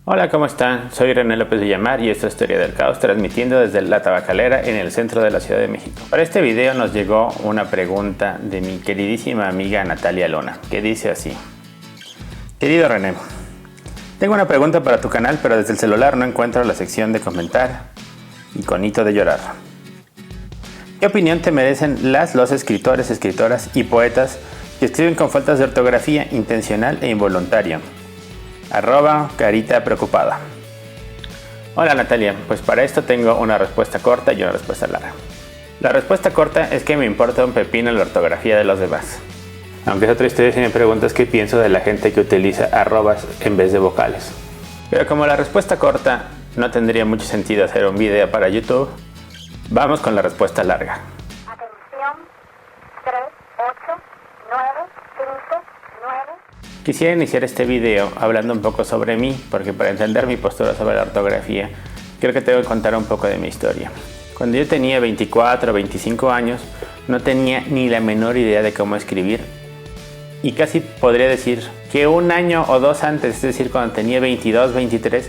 Hola, ¿cómo están? Soy René López Villamar y esto es Teoría del Caos, transmitiendo desde La Tabacalera en el centro de la Ciudad de México. Para este video nos llegó una pregunta de mi queridísima amiga Natalia Luna, que dice así: Querido René, tengo una pregunta para tu canal, pero desde el celular no encuentro la sección de comentar, iconito de llorar. ¿Qué opinión te merecen los escritores, escritoras y poetas que escriben con faltas de ortografía intencional e involuntario? @carita preocupada. Hola Natalia, pues para esto tengo una respuesta corta y una respuesta larga. La respuesta corta es que me importa un pepino la ortografía de los demás. Aunque es otra historia si me preguntas qué pienso de la gente que utiliza arrobas en vez de vocales. Pero como la respuesta corta no tendría mucho sentido hacer un video para YouTube, vamos con la respuesta larga. Atención, 3, 8, 9, 5, 9. Quisiera iniciar este video hablando un poco sobre mí, porque para entender mi postura sobre la ortografía, creo que tengo que contar un poco de mi historia. Cuando yo tenía 24 o 25 años, no tenía ni la menor idea de cómo escribir. Y casi podría decir que un año o dos antes, es decir, cuando tenía 22, 23,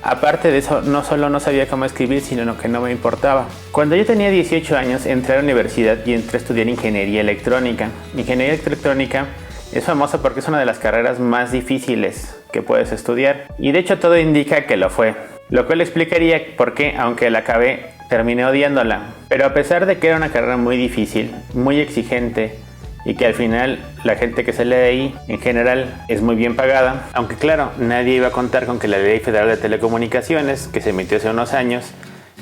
aparte de eso, no solo no sabía cómo escribir, sino que no me importaba. Cuando yo tenía 18 años, entré a la universidad y entré a estudiar Ingeniería Electrónica. Ingeniería Electrónica es famosa porque es una de las carreras más difíciles que puedes estudiar. Y de hecho todo indica que lo fue. Lo cual explicaría por qué, aunque la acabé, terminé odiándola. Pero a pesar de que era una carrera muy difícil, muy exigente, y que al final la gente que sale de ahí en general es muy bien pagada, aunque claro, nadie iba a contar con que la Ley Federal de Telecomunicaciones, que se emitió hace unos años,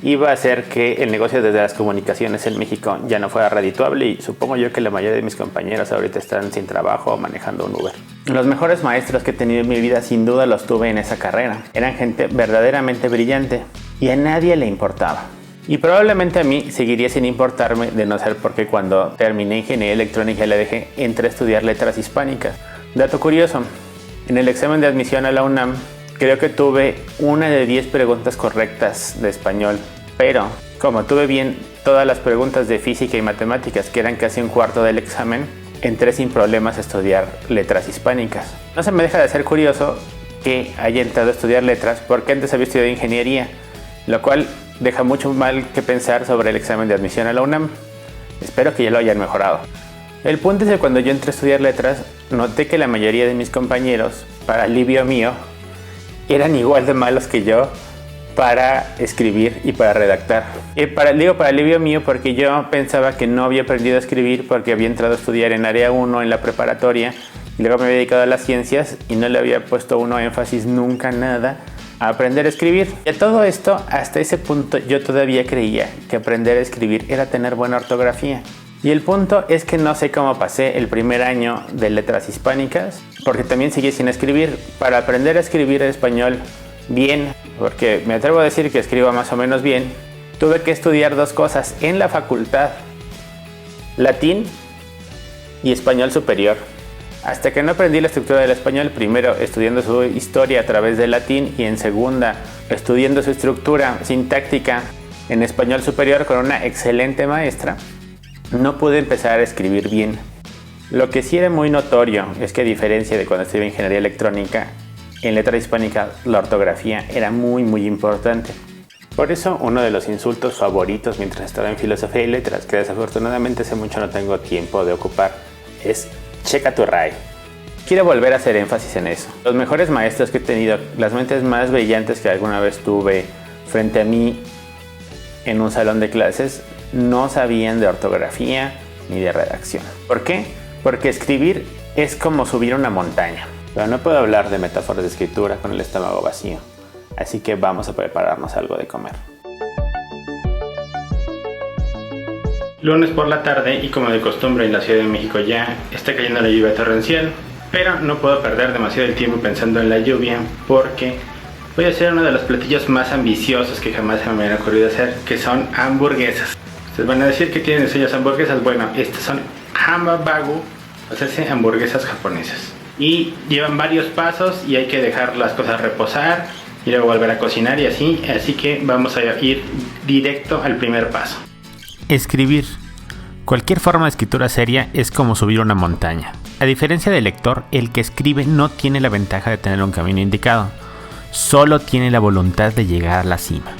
iba a hacer que el negocio de las comunicaciones en México ya no fuera redituable, y supongo yo que la mayoría de mis compañeros ahorita están sin trabajo o manejando un Uber. Los mejores maestros que he tenido en mi vida sin duda los tuve en esa carrera. Eran gente verdaderamente brillante y a nadie le importaba. Y probablemente a mí seguiría sin importarme, de no ser porque cuando terminé Ingeniería Electrónica y la dejé, entré a estudiar Letras Hispánicas. Dato curioso, en el examen de admisión a la UNAM, creo que tuve una de 10 preguntas correctas de español, pero como tuve bien todas las preguntas de física y matemáticas, que eran casi un cuarto del examen, entré sin problemas a estudiar Letras Hispánicas. No se me deja de ser curioso que haya entrado a estudiar letras porque antes había estudiado ingeniería, lo cual deja mucho mal que pensar sobre el examen de admisión a la UNAM. Espero que ya lo hayan mejorado. El punto es que cuando yo entré a estudiar letras, noté que la mayoría de mis compañeros, para alivio mío, eran igual de malos que yo para escribir y para redactar. Digo para alivio mío porque yo pensaba que no había aprendido a escribir porque había entrado a estudiar en área 1 en la preparatoria y luego me había dedicado a las ciencias y no le había puesto énfasis nunca nada a aprender a escribir. Y a todo esto, hasta ese punto yo todavía creía que aprender a escribir era tener buena ortografía. Y el punto es que no sé cómo pasé el primer año de Letras Hispánicas, porque también seguí sin escribir. Para aprender a escribir español bien, porque me atrevo a decir que escribo más o menos bien, tuve que estudiar dos cosas en la facultad: latín y español superior. Hasta que no aprendí la estructura del español, primero estudiando su historia a través del latín y en segunda estudiando su estructura sintáctica en español superior con una excelente maestra, no pude empezar a escribir bien. Lo que sí era muy notorio es que, a diferencia de cuando estudié Ingeniería Electrónica, en Letras Hispánicas la ortografía era muy importante. Por eso uno de los insultos favoritos mientras estaba en Filosofía y Letras, que desafortunadamente hace mucho no tengo tiempo de ocupar, es checa tu RAE. Quiero volver a hacer énfasis en eso. Los mejores maestros que he tenido, las mentes más brillantes que alguna vez tuve frente a mí en un salón de clases, no sabían de ortografía ni de redacción. ¿Por qué? Porque escribir es como subir una montaña. Pero no puedo hablar de metáforas de escritura con el estómago vacío. Así que vamos a prepararnos algo de comer. Lunes por la tarde y como de costumbre en la Ciudad de México ya está cayendo la lluvia torrencial. Pero no puedo perder demasiado el tiempo pensando en la lluvia porque voy a hacer uno de los platillos más ambiciosos que jamás se me habían ocurrido hacer, que son hamburguesas. Ustedes van a decir que tienen esas hamburguesas. Bueno, estas son hamabagu, o sea, hamburguesas japonesas. Y llevan varios pasos y hay que dejar las cosas reposar y luego volver a cocinar y así. Así que vamos a ir directo al primer paso. Escribir. Cualquier forma de escritura seria es como subir una montaña. A diferencia del lector, el que escribe no tiene la ventaja de tener un camino indicado. solo tiene la voluntad de llegar a la cima.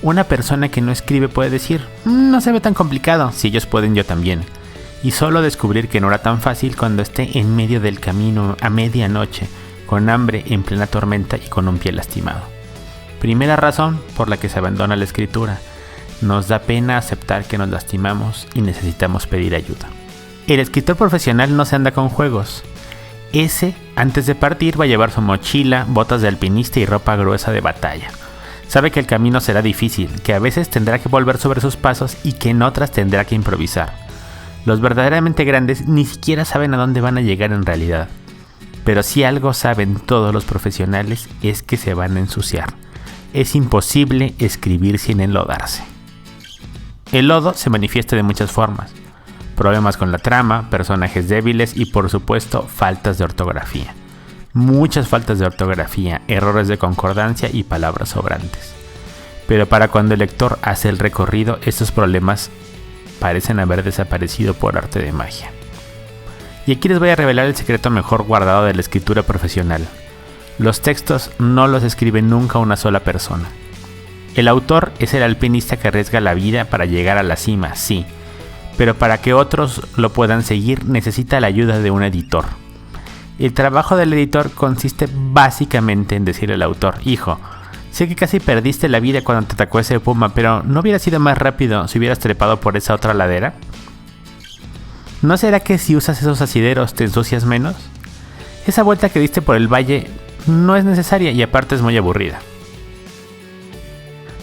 Una persona que no escribe puede decir, no se ve tan complicado, si ellos pueden yo también. Y solo descubrir que no era tan fácil cuando esté en medio del camino a medianoche, con hambre, en plena tormenta y con un pie lastimado. Primera razón por la que se abandona la escritura. Nos da pena aceptar que nos lastimamos y necesitamos pedir ayuda. El escritor profesional no se anda con juegos. Ese, antes de partir, va a llevar su mochila, botas de alpinista y ropa gruesa de batalla. Sabe que el camino será difícil, que a veces tendrá que volver sobre sus pasos y que en otras tendrá que improvisar. Los verdaderamente grandes ni siquiera saben a dónde van a llegar en realidad. Pero si algo saben todos los profesionales es que se van a ensuciar. Es imposible escribir sin enlodarse. El lodo se manifiesta de muchas formas. Problemas con la trama, personajes débiles y por supuesto faltas de ortografía. Muchas faltas de ortografía, errores de concordancia y palabras sobrantes. Pero para cuando el lector hace el recorrido, estos problemas parecen haber desaparecido por arte de magia. Y aquí les voy a revelar el secreto mejor guardado de la escritura profesional. Los textos no los escribe nunca una sola persona. El autor es el alpinista que arriesga la vida para llegar a la cima, sí, pero para que otros lo puedan seguir necesita la ayuda de un editor. El trabajo del editor consiste básicamente en decirle al autor, hijo, sé que casi perdiste la vida cuando te atacó ese puma, pero ¿no hubiera sido más rápido si hubieras trepado por esa otra ladera? ¿No será que si usas esos asideros te ensucias menos? Esa vuelta que diste por el valle no es necesaria y aparte es muy aburrida.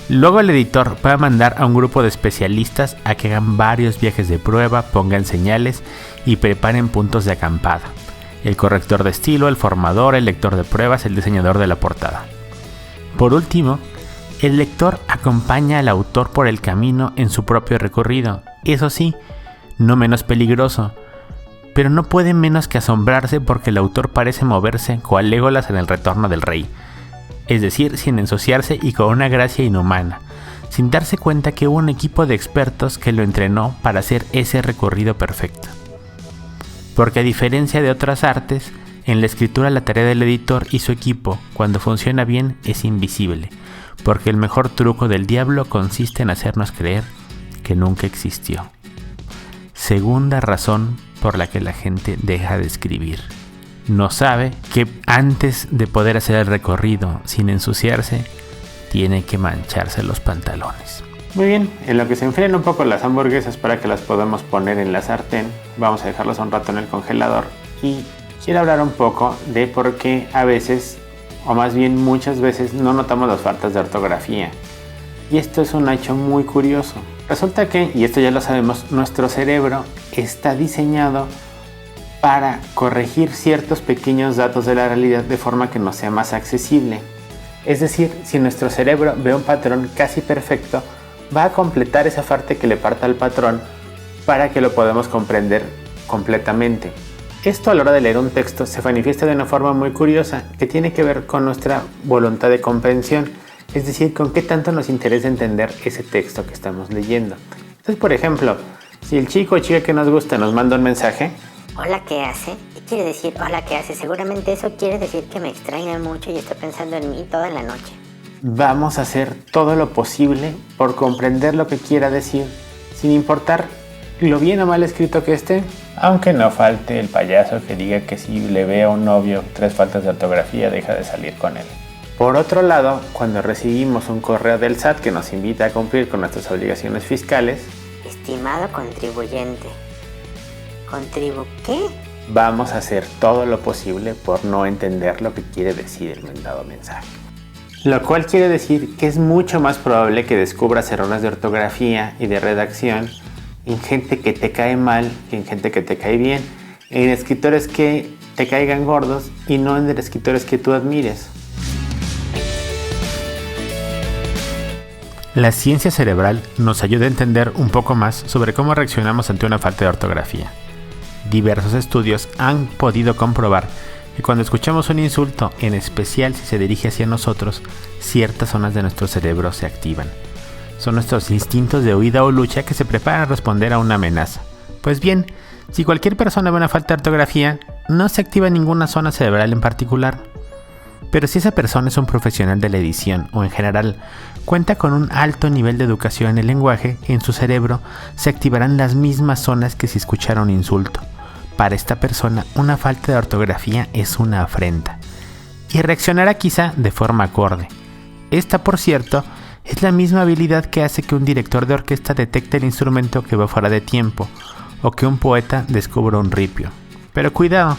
Luego el editor va a mandar a un grupo de especialistas a que hagan varios viajes de prueba, pongan señales y preparen puntos de acampada. El corrector de estilo, el formador, el lector de pruebas, el diseñador de la portada. Por último, el lector acompaña al autor por el camino en su propio recorrido. Eso sí, no menos peligroso, pero no puede menos que asombrarse porque el autor parece moverse cual Legolas en el retorno del rey. Es decir, sin ensuciarse y con una gracia inhumana, sin darse cuenta que hubo un equipo de expertos que lo entrenó para hacer ese recorrido perfecto. Porque a diferencia de otras artes, en la escritura la tarea del editor y su equipo, cuando funciona bien, es invisible, porque el mejor truco del diablo consiste en hacernos creer que nunca existió. Segunda razón por la que la gente deja de escribir. No sabe que antes de poder hacer el recorrido sin ensuciarse, tiene que mancharse los pantalones. Muy bien, en lo que se enfrían un poco las hamburguesas para que las podamos poner en la sartén, vamos a dejarlas un rato en el congelador y quiero hablar un poco de por qué a veces, o más bien muchas veces, no notamos las faltas de ortografía. Y esto es un hecho muy curioso. Resulta que, y esto ya lo sabemos, nuestro cerebro está diseñado para corregir ciertos pequeños datos de la realidad de forma que nos sea más accesible. Es decir, si nuestro cerebro ve un patrón casi perfecto, va a completar esa parte que le falta al patrón para que lo podamos comprender completamente. Esto a la hora de leer un texto se manifiesta de una forma muy curiosa que tiene que ver con nuestra voluntad de comprensión, es decir, con qué tanto nos interesa entender ese texto que estamos leyendo. Entonces, por ejemplo, si el chico o chica que nos gusta nos manda un mensaje, hola, ¿qué hace? ¿Qué quiere decir hola, ¿qué hace? Seguramente eso quiere decir que me extraña mucho y está pensando en mí toda la noche. Vamos a hacer todo lo posible por comprender lo que quiera decir, sin importar lo bien o mal escrito que esté. Aunque no falte el payaso que diga que si le ve a un novio 3 faltas de ortografía deja de salir con él. Por otro lado, cuando recibimos un correo del SAT que nos invita a cumplir con nuestras obligaciones fiscales, estimado contribuyente, ¿qué? Vamos a hacer todo lo posible por no entender lo que quiere decir el mentado mensaje. Lo cual quiere decir que es mucho más probable que descubras errores de ortografía y de redacción en gente que te cae mal que en gente que te cae bien, en escritores que te caigan gordos y no en escritores que tú admires. La ciencia cerebral nos ayuda a entender un poco más sobre cómo reaccionamos ante una falta de ortografía. Diversos estudios han podido comprobar que cuando escuchamos un insulto, en especial si se dirige hacia nosotros, ciertas zonas de nuestro cerebro se activan. Son nuestros instintos de huida o lucha que se preparan a responder a una amenaza. Pues bien, si cualquier persona ve una falta de ortografía, no se activa ninguna zona cerebral en particular. Pero si esa persona es un profesional de la edición o en general cuenta con un alto nivel de educación en el lenguaje, en su cerebro se activarán las mismas zonas que si escuchara un insulto. Para esta persona, una falta de ortografía es una afrenta y reaccionará quizá de forma acorde. Esta, por cierto, es la misma habilidad que hace que un director de orquesta detecte el instrumento que va fuera de tiempo o que un poeta descubra un ripio. Pero cuidado,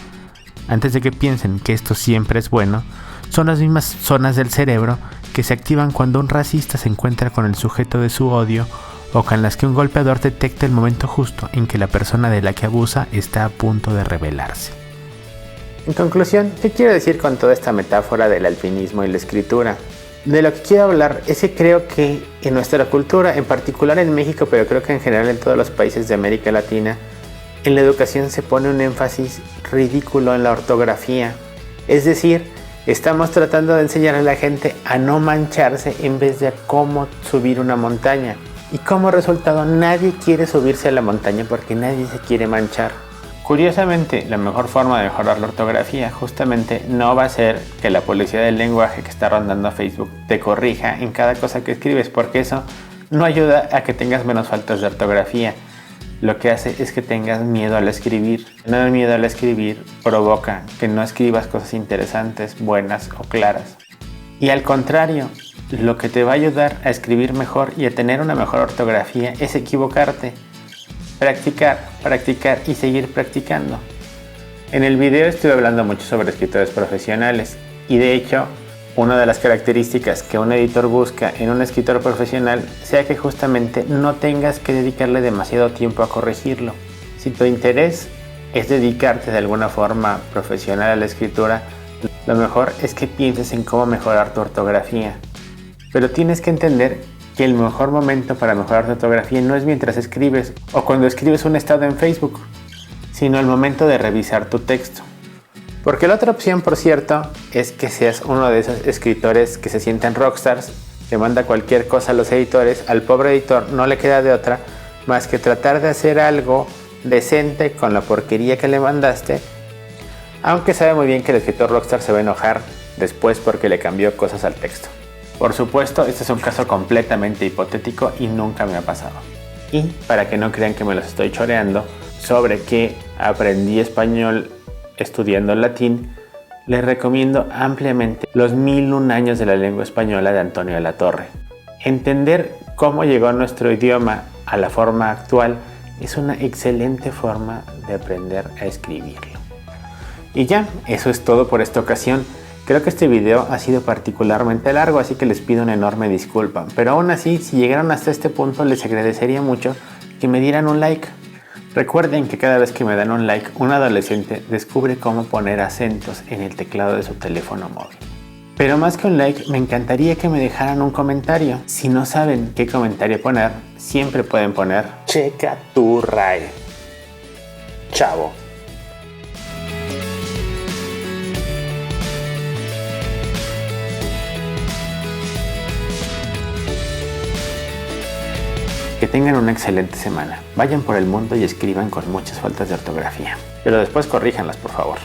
antes de que piensen que esto siempre es bueno, son las mismas zonas del cerebro que se activan cuando un racista se encuentra con el sujeto de su odio o con las que un golpeador detecta el momento justo en que la persona de la que abusa está a punto de rebelarse. En conclusión, ¿qué quiero decir con toda esta metáfora del alpinismo y la escritura? De lo que quiero hablar es que creo que en nuestra cultura, en particular en México, pero creo que en general en todos los países de América Latina, en la educación se pone un énfasis ridículo en la ortografía. Es decir, estamos tratando de enseñar a la gente a no mancharse en vez de a cómo subir una montaña. Y como resultado, nadie quiere subirse a la montaña porque nadie se quiere manchar. Curiosamente, la mejor forma de mejorar la ortografía justamente no va a ser que la policía del lenguaje que está rondando a Facebook te corrija en cada cosa que escribes, porque eso no ayuda a que tengas menos faltas de ortografía. Lo que hace es que tengas miedo al escribir. Tener miedo al escribir provoca que no escribas cosas interesantes, buenas o claras. Y al contrario, lo que te va a ayudar a escribir mejor y a tener una mejor ortografía es equivocarte. Practicar, practicar y seguir practicando. En el video estuve hablando mucho sobre escritores profesionales y de hecho una de las características que un editor busca en un escritor profesional sea que justamente no tengas que dedicarle demasiado tiempo a corregirlo. Si tu interés es dedicarte de alguna forma profesional a la escritura, lo mejor es que pienses en cómo mejorar tu ortografía. Pero tienes que entender que el mejor momento para mejorar tu ortografía no es mientras escribes o cuando escribes un estado en Facebook, sino el momento de revisar tu texto. Porque la otra opción, por cierto, es que seas uno de esos escritores que se sienten rockstars, que manda cualquier cosa a los editores. Al pobre editor no le queda de otra más que tratar de hacer algo decente con la porquería que le mandaste, aunque sabe muy bien que el escritor rockstar se va a enojar después porque le cambió cosas al texto. Por supuesto, este es un caso completamente hipotético y nunca me ha pasado. Y para que no crean que me los estoy choreando sobre que aprendí español estudiando latín, les recomiendo ampliamente Los 1001 años de la lengua española de Antonio de la Torre. Entender cómo llegó nuestro idioma a la forma actual es una excelente forma de aprender a escribirlo. Y ya, eso es todo por esta ocasión. Creo que este video ha sido particularmente largo, así que les pido una enorme disculpa. Pero aún así, si llegaron hasta este punto, les agradecería mucho que me dieran un like. Recuerden que cada vez que me dan un like, un adolescente descubre cómo poner acentos en el teclado de su teléfono móvil. Pero más que un like, me encantaría que me dejaran un comentario. Si no saben qué comentario poner, siempre pueden poner "Checa tu RAE". Chavo. Que tengan una excelente semana. Vayan por el mundo y escriban con muchas faltas de ortografía. Pero después corríjanlas, por favor.